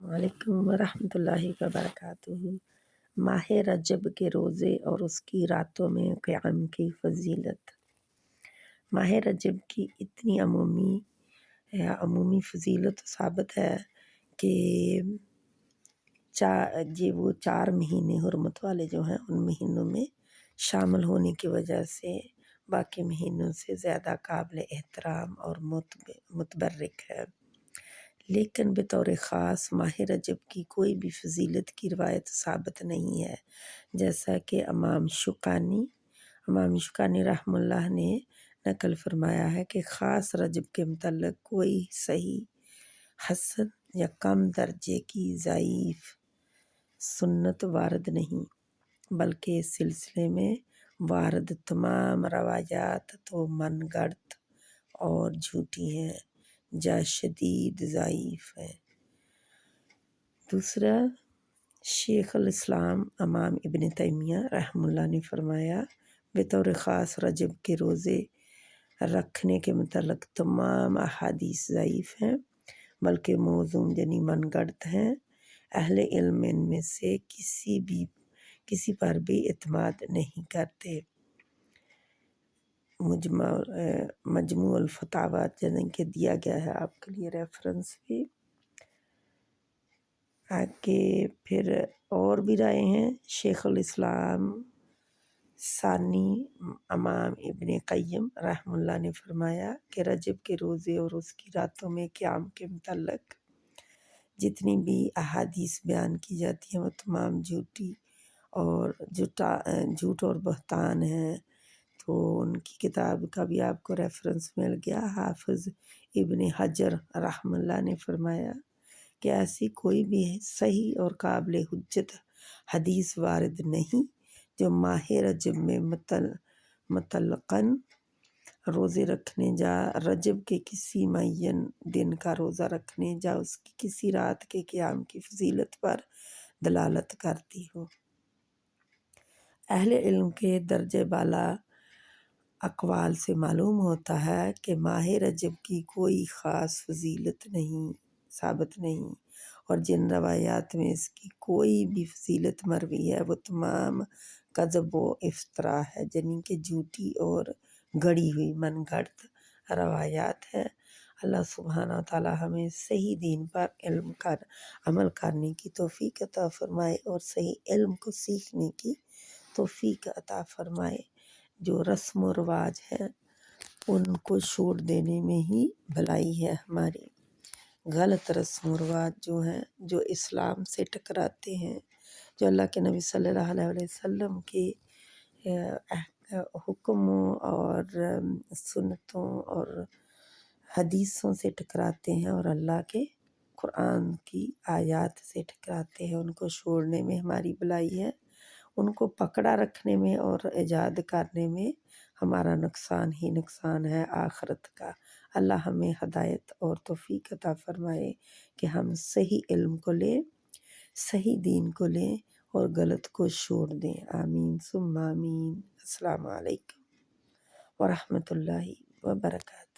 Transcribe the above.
وعلیکم ورحمۃ اللہ وبرکاتہ۔ ماہ رجب کے روزے اور اس کی راتوں میں قیام کی فضیلت۔ ماہ رجب کی اتنی عمومی فضیلت ثابت ہے کہ وہ 4 مہینے حرمت والے جو ہیں ان مہینوں میں شامل ہونے کی وجہ سے باقی مہینوں سے زیادہ قابل احترام اور متبرک ہے، لیکن بطور خاص ماہ رجب کی کوئی بھی فضیلت کی روایت ثابت نہیں ہے، جیسا کہ امام شوکانی رحمہ اللہ نے نقل فرمایا ہے کہ خاص رجب کے متعلق کوئی صحیح، حسن یا کم درجے کی ضعیف سنت وارد نہیں، بلکہ اس سلسلے میں وارد تمام روایات تو من گڑت اور جھوٹی ہیں یا شدید ضعیف ہیں۔ دوسرا، شیخ الاسلام امام ابن تیمیہ رحمہ اللہ نے فرمایا بطور خاص رجب کے روزے رکھنے کے متعلق تمام احادیث ضعیف ہیں، بلکہ موزون یعنی من گڑت ہیں۔ اہل علم ان میں سے کسی پر بھی اعتماد نہیں کرتے۔ مجموع الفتاوی جن کے دیا گیا ہے آپ کے لیے ریفرنس بھی، کہ پھر اور بھی رائے ہیں۔ شیخ الاسلام ثانی امام ابن قیم رحمہ اللہ نے فرمایا کہ رجب کے روزے اور اس کی راتوں میں قیام کے متعلق جتنی بھی احادیث بیان کی جاتی ہیں وہ تمام جھوٹ اور بہتان ہیں۔ تو ان کی کتاب کا بھی آپ کو ریفرنس مل گیا۔ حافظ ابن حجر رحمہ اللہ نے فرمایا کہ ایسی کوئی بھی صحیح اور قابل حجت حدیث وارد نہیں جو ماہ رجب میں مطلقاً روزے رکھنے یا رجب کے کسی معین دن کا روزہ رکھنے یا اس کی کسی رات کے قیام کی فضیلت پر دلالت کرتی ہو۔ اہل علم کے درجہ بالا اقوال سے معلوم ہوتا ہے کہ ماہ رجب کی کوئی خاص فضیلت ثابت نہیں، اور جن روایات میں اس کی کوئی بھی فضیلت مروی ہے وہ تمام کذب و افطرا ہے، یعنی کہ جھوٹی اور گڑی ہوئی من گھڑت روایات ہیں۔ اللہ سبحانہ تعالی ہمیں صحیح دین پر عمل کرنے کی توفیق عطا فرمائے اور صحیح علم کو سیکھنے کی توفیق عطا فرمائے۔ جو رسم و رواج ہیں ان کو چھوڑ دینے میں ہی بھلائی ہے ہماری۔ غلط رسم و رواج جو ہیں، جو اسلام سے ٹکراتے ہیں، جو اللہ کے نبی صلی اللہ علیہ وسلم کے حکموں اور سنتوں اور حدیثوں سے ٹکراتے ہیں اور اللہ کے قرآن کی آیات سے ٹکراتے ہیں، ان کو چھوڑنے میں ہماری بھلائی ہے۔ ان کو پکڑا رکھنے میں اور ایجاد کرنے میں ہمارا نقصان ہی نقصان ہے آخرت کا۔ اللہ ہمیں ہدایت اور توفیق عطا فرمائے کہ ہم صحیح علم کو لیں، صحیح دین کو لیں اور غلط کو چھوڑ دیں۔ آمین ثم آمین۔ السلام علیکم ورحمۃ اللہ وبرکاتہ۔